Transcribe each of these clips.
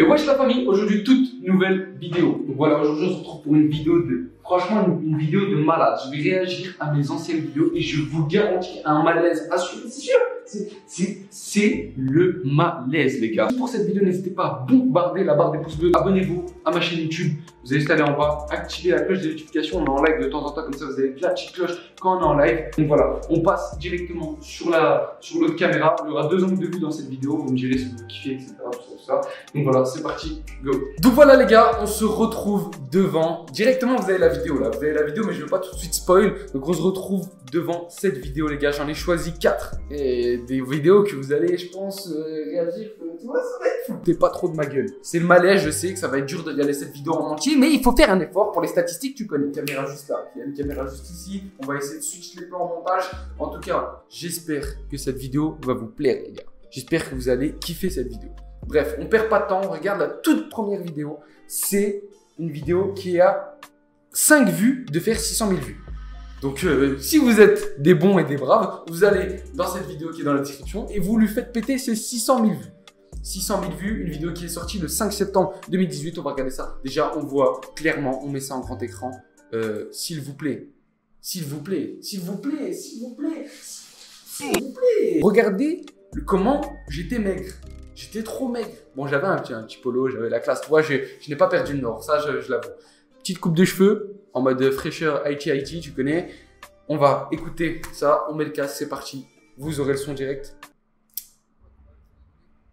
Et wesh la famille, aujourd'hui toute nouvelle vidéo. Donc voilà, aujourd'hui on se retrouve pour une vidéo de, franchement une vidéo de malade. Je vais réagir à mes anciennes vidéos et je vous garantis un malaise assuré, c'est sûr. C'est le malaise les gars. Pour cette vidéo, n'hésitez pas à bombarder la barre des pouces bleus. Abonnez-vous à ma chaîne YouTube. Vous allez juste aller en bas, activer la cloche de notification. On est en live de temps en temps comme ça, vous avez la petite cloche quand on est en live. Donc voilà, on passe directement sur l'autre caméra. Il y aura 2 angles de vue dans cette vidéo. Vous me direz si vous kiffez, etc. Tout ça. Donc voilà, c'est parti, go. Donc voilà les gars, on se retrouve devant. Directement, vous avez la vidéo là. Vous avez la vidéo, mais je ne veux pas tout de suite spoil. Donc on se retrouve devant cette vidéo les gars. J'en ai choisi 4. Et des vidéos que vous allez, je pense, réagir. Tu vois, ça va être fou. T'es pas trop de ma gueule. C'est le malaise, je sais que ça va être dur de regarder cette vidéo en entier, mais il faut faire un effort pour les statistiques. Tu connais une caméra juste là. Il y a une caméra juste ici. On va essayer de switch les plans en montage. En tout cas, j'espère que cette vidéo va vous plaire, les gars. J'espère que vous allez kiffer cette vidéo. Bref, on perd pas de temps. On regarde la toute première vidéo. C'est une vidéo qui a 5 vues de faire 600 000 vues. Donc, si vous êtes des bons et des braves, vous allez dans cette vidéo qui est dans la description et vous lui faites péter ces 600 000 vues. 600 000 vues, une vidéo qui est sortie le 5 septembre 2018. On va regarder ça. Déjà, on voit clairement, on met ça en grand écran. S'il vous plaît. S'il vous plaît. S'il vous plaît. S'il vous plaît. S'il vous plaît. Regardez comment j'étais maigre. J'étais trop maigre. Bon, j'avais un petit polo, j'avais la classe. Tu vois, je n'ai pas perdu le nord. Ça, je l'avoue. Petite coupe de cheveux en mode fraîcheur IT, tu connais. On va écouter ça. On met le casque, c'est parti. Vous aurez le son direct.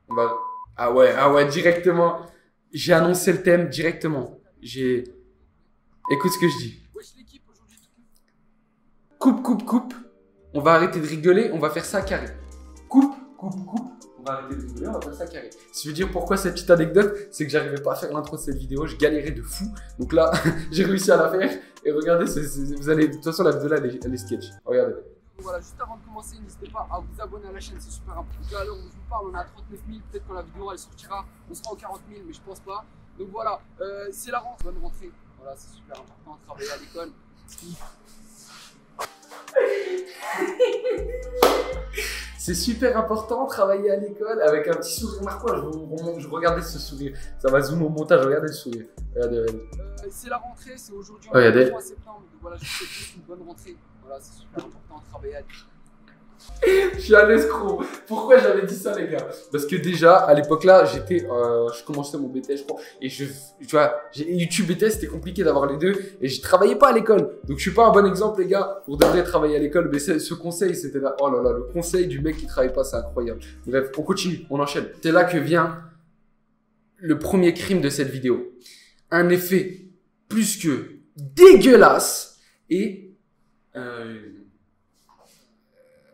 On va... Ah ouais, directement. J'ai annoncé le thème directement. Écoute ce que je dis. Coupe. On va arrêter de rigoler, on va faire ça carré. Coupe. On va arrêter de rigoler, on va faire ça carré. Si je veux dire pourquoi cette petite anecdote, c'est que j'arrivais pas à faire l'intro de cette vidéo, je galérais de fou. Donc là, j'ai réussi à la faire. Et regardez, vous allez, de toute façon, la vidéo là, elle est sketch. Regardez. Voilà, juste avant de commencer, n'hésitez pas à vous abonner à la chaîne, c'est super important. À l'heure où je vous parle, on est à 39 000. Peut-être quand la vidéo elle sortira, on sera aux 40 000, mais je pense pas. Donc voilà, c'est la rentrée. Bonne rentrée. Voilà, c'est super important de travailler à l'école. C'est super important de travailler à l'école avec un petit sourire marquant. Je regardais ce sourire. Ça va zoomer au montage. Regardez le sourire. Regardez. C'est la rentrée, c'est aujourd'hui. Regardez. Le 3 septembre. Donc voilà, je vous souhaite juste une bonne rentrée. Voilà, c'est super important de travailler à l'école. Je suis un escroc. Pourquoi j'avais dit ça, les gars? Parce que déjà, à l'époque là, je commençais mon BTS, je crois. Et tu vois, YouTube BTS, c'était compliqué d'avoir les deux. Et je travaillais pas à l'école. Donc, je suis pas un bon exemple, les gars, pour devrait travailler à l'école. Mais ce conseil, c'était là. Oh là là, le conseil du mec qui travaille pas, c'est incroyable. Bref, on continue, on enchaîne. C'est là que vient le premier crime de cette vidéo. Un effet plus que dégueulasse et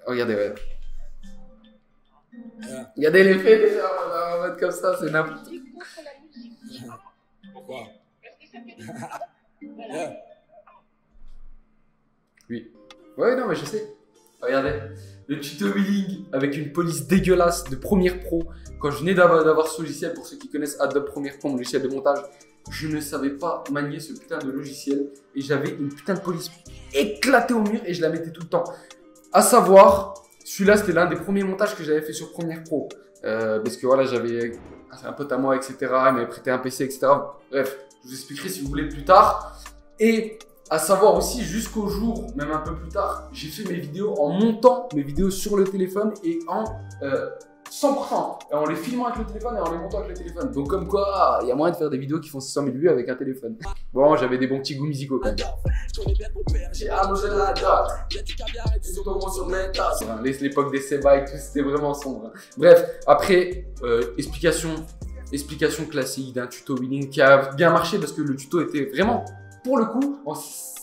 regardez, ouais. Regardez l'effet déjà, on va mettre comme ça, c'est n'importe quoi. Pourquoi? Oui. Ouais, non, mais je sais. Regardez. Le tuto wheeling avec une police dégueulasse de Premiere Pro. Quand je venais d'avoir ce logiciel, pour ceux qui connaissent Adobe Premiere Pro, mon logiciel de montage, je ne savais pas manier ce putain de logiciel. Et j'avais une putain de police éclatée au mur et je la mettais tout le temps. À savoir, celui-là, c'était l'un des premiers montages que j'avais fait sur Premiere Pro. Parce que voilà, j'avais un pote à moi, etc. Il m'avait prêté un PC, etc. Bref, je vous expliquerai si vous voulez plus tard. Et à savoir aussi, jusqu'au jour, même un peu plus tard, j'ai fait mes vidéos en montant mes vidéos sur le téléphone et en 100%. Et en les filmant avec le téléphone et en les montant avec le téléphone. Donc comme quoi, il y a moyen de faire des vidéos qui font 600 000 vues avec un téléphone. Bon, j'avais des bons petits goûts musicaux quand même. J'ai allongé la date. C'est ton mot sur mes tasses. L'époque des Seba et tout, c'était vraiment sombre. Bref, après, explication classique d'un tuto wheeling qui a bien marché parce que le tuto était vraiment, pour le coup,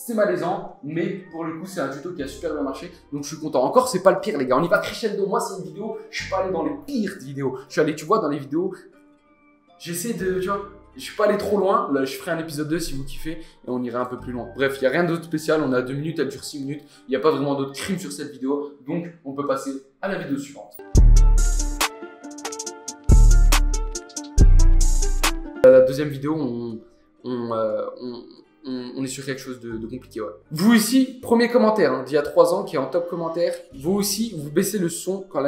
c'est malaisant, mais pour le coup, c'est un tuto qui a super bien marché. Donc, je suis content. Encore, c'est pas le pire, les gars. On y va crescendo. Moi, c'est une vidéo. Je suis pas allé dans les pires vidéos. Je suis allé, tu vois, dans les vidéos. J'essaie de, tu vois, je suis pas allé trop loin. Là, je ferai un épisode 2 si vous kiffez et on ira un peu plus loin. Bref, il n'y a rien d'autre spécial. On a 2 minutes, elle dure 6 minutes. Il n'y a pas vraiment d'autres crimes sur cette vidéo. Donc, on peut passer à la vidéo suivante. La deuxième vidéo, on est sur quelque chose de compliqué, ouais. Vous aussi, premier commentaire d'il y a 3 ans qui est en top commentaire. Vous aussi, vous baissez le son quand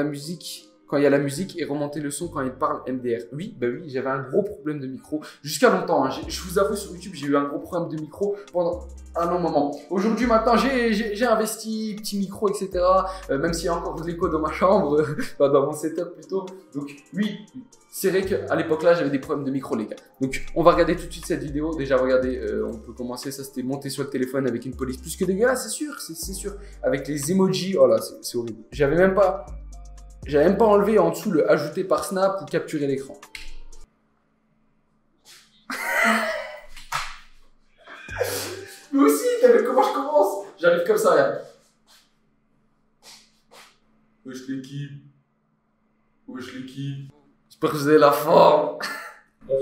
quand il y a la musique et remonter le son quand il parle MDR. Oui, bah oui, j'avais un gros problème de micro jusqu'à longtemps. Hein. Je vous avoue, sur YouTube, j'ai eu un gros problème de micro pendant un long moment. Aujourd'hui, maintenant, j'ai investi petit micro, etc. Même s'il y a encore de l'écho dans ma chambre, dans mon setup plutôt. Donc oui, c'est vrai qu'à l'époque là, j'avais des problèmes de micro, les gars. Donc on va regarder tout de suite cette vidéo. Déjà, regardez, on peut commencer. Ça, c'était monté sur le téléphone avec une police plus que dégueulasse, c'est sûr. Avec les emojis, oh là, c'est horrible. J'avais même pas enlevé en dessous le ajouter par snap ou capturer l'écran. Mais aussi, t'as vu comment je commence? J'arrive comme ça, regarde. Wesh l'équipe. Wesh l'équipe. J'espère que vous avez la forme.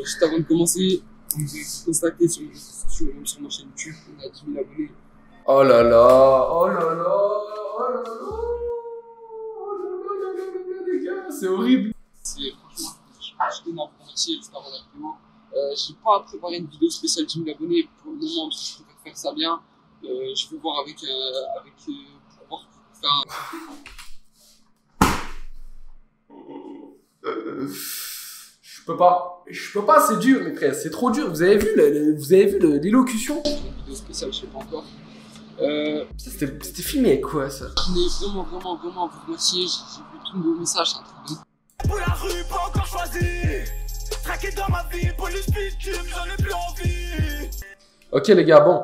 Juste avant de commencer, vous avez constaté sur les réseaux sociaux et même sur ma chaîne YouTube, on a 10 000 abonnés. Oh là là, oh là là, oh là là, oh là là, les gars, c'est horrible. C'est franchement, je tenais à vous remercier juste avant la vidéo. J'ai pas préparé une vidéo spéciale 10 000 abonnés pour le moment parce que je préfère faire ça bien. Je vais voir avec pour voir faire Je peux pas, c'est dur, mes frères, c'est trop dur. Vous avez vu l'élocution? une vidéo spéciale, je sais pas encore. C'était filmé avec quoi, ça? Je voulais vraiment vous remercier. J'ai vu tous vos messages, c'est un truc de... Pour la rue, pas encore choisi. Traqué dans ma vie, police victime, j'en ai plus envie. Ok les gars, bon,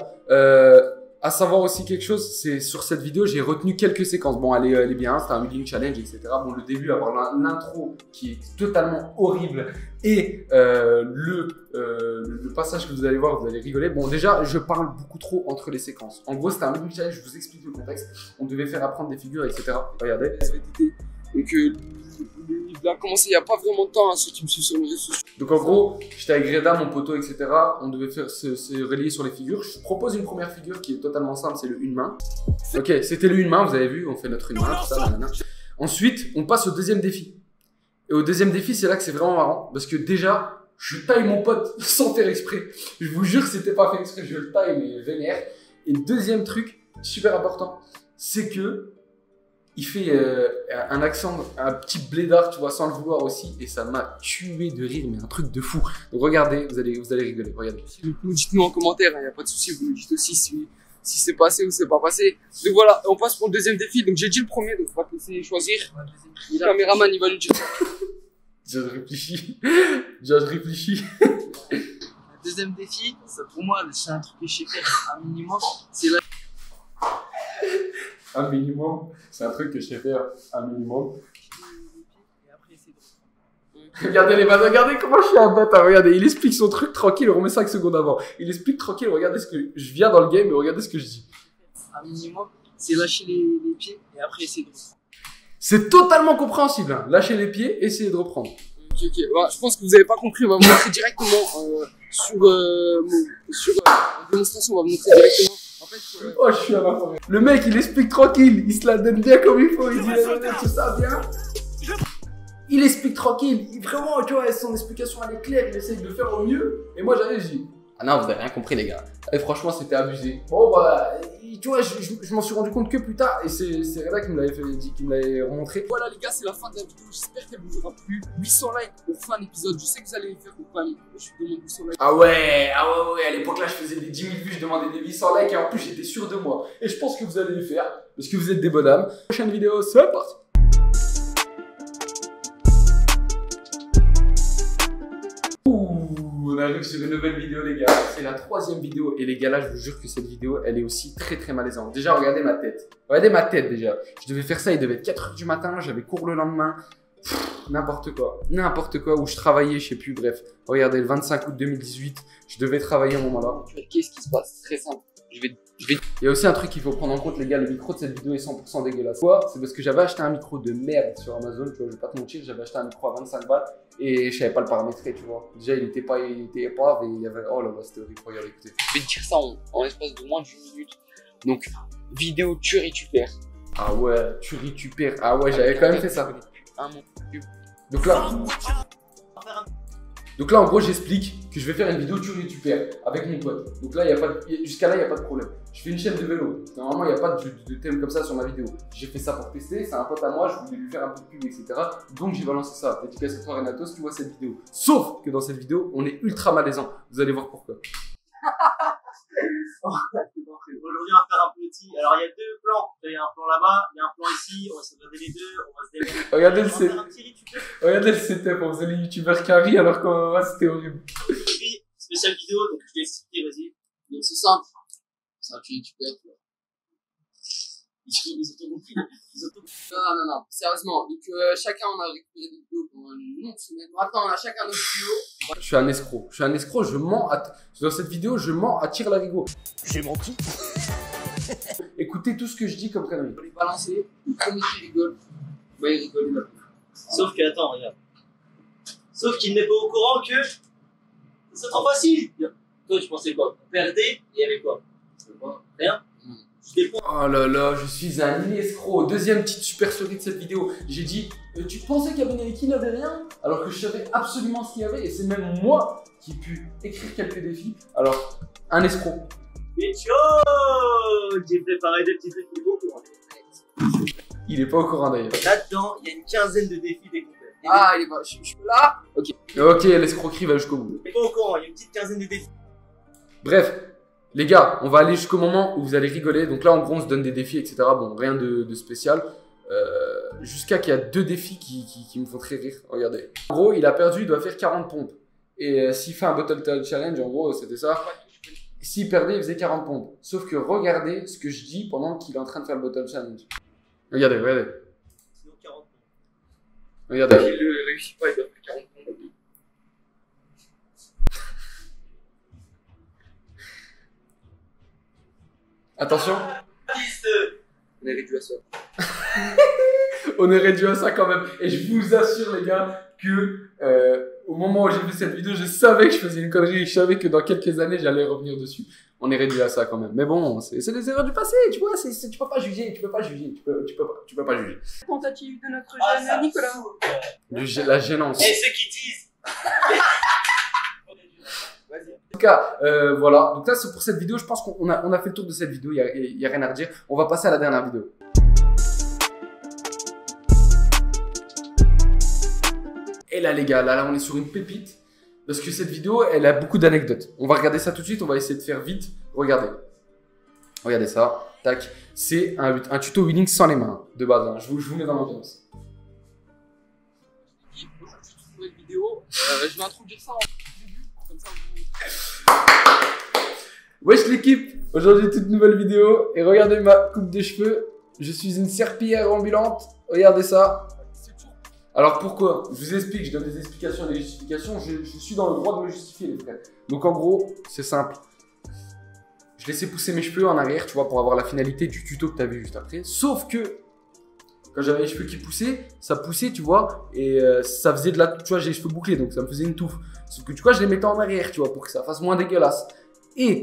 à savoir aussi quelque chose, c'est sur cette vidéo, j'ai retenu quelques séquences. Bon, elle est bien, c'est un Wedding Challenge, etc. Bon, le début, avoir l'intro qui est totalement horrible et le passage que vous allez voir, vous allez rigoler. Bon, déjà, je parle beaucoup trop entre les séquences. En gros, c'était un Wedding Challenge, je vous explique le contexte. On devait faire apprendre des figures, etc. Regardez. Donc, il a commencé il n'y a pas vraiment de temps, hein, ceux qui me suivent sur les réseaux sociaux. Donc en gros, j'étais avec Greda, mon poteau, etc. On devait faire se relier sur les figures. Je propose une première figure qui est totalement simple, c'est le une main. Ok, c'était le une main, vous avez vu, on fait notre une main, tout ça, nanana. Ensuite, on passe au deuxième défi. Et au deuxième défi, c'est là que c'est vraiment marrant. Parce que déjà, je taille mon pote sans faire exprès. Je vous jure que c'était pas fait exprès, je le taille, mais vénère. Et le deuxième truc, super important, c'est que il fait un accent, un petit blédard, tu vois, sans le vouloir aussi, et ça m'a tué de rire, mais un truc de fou. Donc regardez, vous allez rigoler, regardez. Donc, dites-nous en commentaire, il n'y a pas de souci, vous nous dites aussi si c'est passé ou c'est pas passé. Donc voilà, on passe pour le deuxième défi. Donc j'ai dit le premier, donc on va te laisser choisir. Le caméraman, il va nous dire. Je réfléchis. Le deuxième défi, ça, pour moi, c'est un truc que je sais faire un minimum, c'est la... Un minimum, c'est un truc que je sais faire, un minimum. Et après, c'est drôle. Regardez les bâtards, regardez comment je suis un bâtard, regardez, il explique son truc tranquille, on remet 5 secondes avant. Il explique tranquille, regardez ce que je viens dans le game et regardez ce que je dis. Un minimum, c'est lâcher les pieds et après, c'est drôle. C'est totalement compréhensible, hein. Lâcher les pieds, essayez de reprendre. Ok. Ouais, je pense que vous n'avez pas compris, on va vous montrer directement sur la démonstration, on va vous montrer directement. En fait, Oh, je suis à la forêt. Le mec, il explique tranquille, il se la donne bien comme il faut, il dit tout ça bien. Il explique tranquille, vraiment, tu vois, son explication elle est claire, il essaye de faire au mieux. Et moi j'arrive, je dis, ah non, vous avez rien compris les gars. Et franchement, c'était abusé. Bon, bah, tu vois, je m'en suis rendu compte que plus tard, et c'est Reda qui me l'avait dit, qui me l'avait remontré. voilà les gars, c'est la fin de la vidéo, j'espère qu'elle vous aura plu. 800 likes pour fin d'épisode, je sais que vous allez les faire ou pas, mais je vous demande 800 likes. Ah ouais, à l'époque là, je faisais des 10 000 vues, je demandais des 800 likes, et en plus, j'étais sûr de moi. Et je pense que vous allez les faire, parce que vous êtes des bonhommes. Prochaine vidéo, c'est parti. On arrive sur une nouvelle vidéo les gars, c'est la 3e vidéo et les gars là je vous jure que cette vidéo elle est aussi très malaisante. Déjà regardez ma tête déjà, je devais faire ça, il devait être 4 h du matin, j'avais cours le lendemain, n'importe quoi, où je travaillais, je sais plus, bref. Regardez le 25 août 2018, je devais travailler à un moment là. Qu'est-ce qui se passe? C'est très simple, Il y a aussi un truc qu'il faut prendre en compte les gars, le micro de cette vidéo est 100% dégueulasse. Pourquoi? C'est parce que j'avais acheté un micro de merde sur Amazon, tu vois, je vais pas te mentir, j'avais acheté un micro à 25 balles et je savais pas le paramétrer, tu vois. Déjà il était pas et il y avait, oh là là c'était horrible, regardez, écoutez. Je vais te dire ça en l'espace de moins de 8 minutes. Donc, vidéo tu récupères. Ah ouais, tu récupères, ah ouais, j'avais quand même fait ça. Un mon. Donc là, Donc là, en gros, j'explique que je vais faire une vidéo sur YouTuber avec mon pote. Donc là, jusqu'à là, il n'y a pas de problème. Je fais une chaîne de vélo. Normalement, il n'y a pas de thème comme ça sur ma vidéo. J'ai fait ça pour tester. C'est un pote à moi. Je voulais lui faire un peu de pub, etc. Donc, j'ai balancé ça. Dédicace à toi, Renato, si tu vois cette vidéo. Sauf que dans cette vidéo, on est ultra malaisant. Vous allez voir pourquoi. Aujourd'hui, on va faire un petit. Alors, il y a deux plans. Il y a un plan là-bas, il y a un plan ici. On va se regarder les deux. On va se démerder. Regardez le On va faire un petit rituel. Regardez le setup. On faisait les youtubeurs carrés alors qu'en vrai, c'était horrible. Spéciale vidéo, donc je vais expliquer, vas-y. Donc c'est simple. C'est un YouTuber. Ils ont tout compris. Non. Sérieusement. Donc chacun on a récupéré des vidéos pendant une longue semaine. Maintenant on a chacun notre vidéo. Je suis un escroc. Je mens. Dans cette vidéo, je mens à tire larigot. J'ai menti. Écoutez tout ce que je dis comme connerie. On les balancer. Le premier qui rigole, bah il rigole là. Sauf que, attends, regarde. Sauf qu'il n'est pas au courant que c'est trop facile. Toi, tu pensais quoi? On perdait, il y avait quoi? Rien. Oh là là, je suis un escroc. Deuxième petite super story de cette vidéo. J'ai dit, tu pensais qu'Abeneliki n'avait rien? Alors que je savais absolument ce qu'il y avait. Et c'est même moi qui ai pu écrire quelques défis. Alors, un escroc. Mais chaud! J'ai préparé des petits trucs pour vous. Il est pas au courant d'ailleurs. Là-dedans, il y a une quinzaine de défis découpés. Ah il est pas. Je suis là. Ok. Ok, l'escroquerie va jusqu'au bout. Il est pas au courant, il y a une petite quinzaine de défis. Bref, les gars, on va aller jusqu'au moment où vous allez rigoler. Donc là, en gros, on se donne des défis, etc. Bon, rien de spécial. Jusqu'à qu'il y a deux défis qui me font très rire. Regardez. En gros, il a perdu, il doit faire 40 pompes. Et s'il fait un Bottle Challenge, en gros, c'était ça. S'il perdait, il faisait 40 pompes. Sauf que regardez ce que je dis pendant qu'il est en train de faire le Bottle Challenge. Regardez. Sinon, 40 points. Regardez. Il ne réussit pas, il doit faire 40 points. Attention. On est réduit à ça. On est réduit à ça quand même. Et je vous assure, les gars, que au moment où j'ai vu cette vidéo, je savais que je faisais une connerie et je savais que dans quelques années, j'allais revenir dessus. On est réduit à ça quand même. Mais bon, c'est des erreurs du passé, tu vois. Tu peux pas juger, tu peux pas juger. Tentative de notre jeune Nicolas. La gênance. Et ceux qui disent. Vas-y. En tout cas, voilà. Donc là, c'est pour cette vidéo. Je pense qu'on a fait le tour de cette vidéo. Il y a rien à redire. On va passer à la dernière vidéo. Et là, les gars, là, on est sur une pépite. Parce que cette vidéo, elle a beaucoup d'anecdotes. On va regarder ça tout de suite. On va essayer de faire vite. Regardez. Regardez ça. Tac. C'est un tuto winning sans les mains. De base. Hein. Je vous mets dans l'ambiance. Aujourd'hui, une nouvelle vidéo. Je vais introduire ça en début. Comme ça, vous. Wesh l'équipe. Aujourd'hui, toute nouvelle vidéo. Et regardez ma coupe de cheveux. Je suis une serpillière ambulante. Regardez ça. Alors pourquoi? Je vous explique, je donne des explications et des justifications. Je suis dans le droit de me justifier, les frères. Donc en gros, c'est simple. Je laissais pousser mes cheveux en arrière, tu vois, pour avoir la finalité du tuto que tu as vu juste après. Sauf que quand j'avais les cheveux qui poussaient, ça poussait, tu vois, et ça faisait de la... Tu vois, j'ai les cheveux bouclés, donc ça me faisait une touffe. Sauf que tu vois, je les mettais en arrière, tu vois, pour que ça fasse moins dégueulasse. Et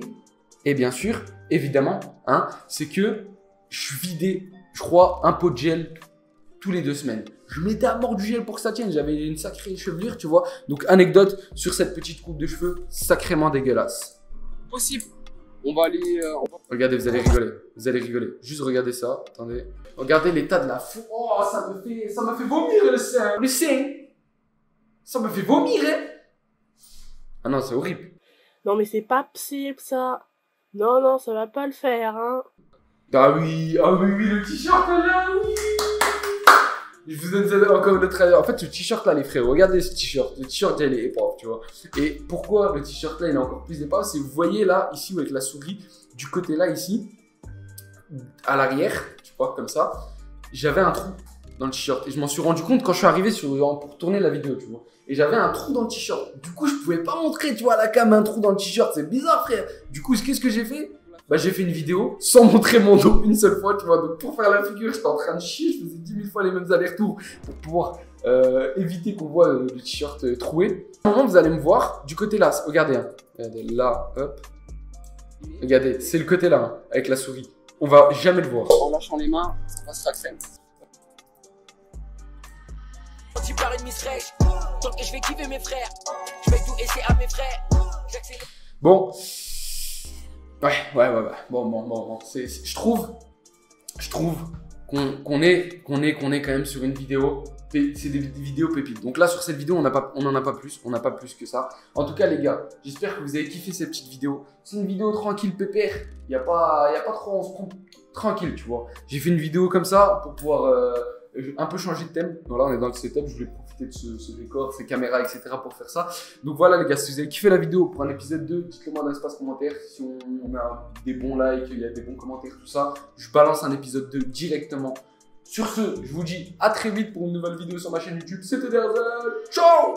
bien sûr, évidemment, hein, c'est que je vidais, je crois, un pot de gel tous les 2 semaines. Je mettais à mort du gel pour que ça tienne. J'avais une sacrée chevelure, tu vois. Donc, anecdote sur cette petite coupe de cheveux, sacrément dégueulasse. Possible. On va aller. Regardez, vous allez rigoler. Vous allez rigoler. Juste regardez ça. Attendez. Regardez l'état de la fou. Oh, ça me fait vomir le sein. Le sein. Ça me fait vomir, hein. Ah non, c'est horrible. Non mais c'est pas possible ça. Non, ça va pas le faire, hein. Ah oui, le t-shirt là, oui. Je vous donne encore une autre. En fait, ce t-shirt là, les frères, regardez ce t-shirt. Le t-shirt, il est épave, tu vois. Et pourquoi le t-shirt là, il est encore plus épave? C'est, vous voyez là, ici, avec la souris, du côté là, ici, à l'arrière, tu vois, comme ça, j'avais un trou dans le t-shirt. Et je m'en suis rendu compte quand je suis arrivé pour tourner la vidéo, tu vois. Et j'avais un trou dans le t-shirt. Du coup, je pouvais pas montrer, tu vois, à la cam, un trou dans le t-shirt. C'est bizarre, frère. Du coup, qu'est-ce que j'ai fait? Bah, j'ai fait une vidéo sans montrer mon dos une seule fois, tu vois. Donc, pour faire la figure, j'étais en train de chier. Je faisais 10 000 fois les mêmes allers-retours pour pouvoir éviter qu'on voit le t-shirt troué. À un moment, vous allez me voir du côté là. Regardez, hein. Regardez là, hop. Regardez, c'est le côté là, hein, avec la souris. On va jamais le voir. En lâchant les mains, ça passe la crème. grandi par une Miss Rage. Donc je vais kiffer mes frères. Je vais tout essayer à mes frères. Bon. Ouais. Bon. Je trouve qu'on est quand même sur une vidéo. C'est des vidéos pépites. Donc là, sur cette vidéo, on n'en a pas plus. On n'a pas plus que ça. En tout cas, les gars, j'espère que vous avez kiffé cette petite vidéo. C'est une vidéo tranquille, pépère. Il n'y a pas trop, on se prend tranquille, tu vois. J'ai fait une vidéo comme ça pour pouvoir un peu changer de thème. Donc là, on est dans le setup. Je voulais profiter de ce décor, ces caméras, etc. pour faire ça. Donc voilà, les gars, si vous avez kiffé la vidéo pour un épisode 2, dites-le moi dans l'espace commentaire. Si on a des bons likes, il y a des bons commentaires, tout ça, je balance un épisode 2 directement. Sur ce, je vous dis à très vite pour une nouvelle vidéo sur ma chaîne YouTube. C'était Derzel. Ciao!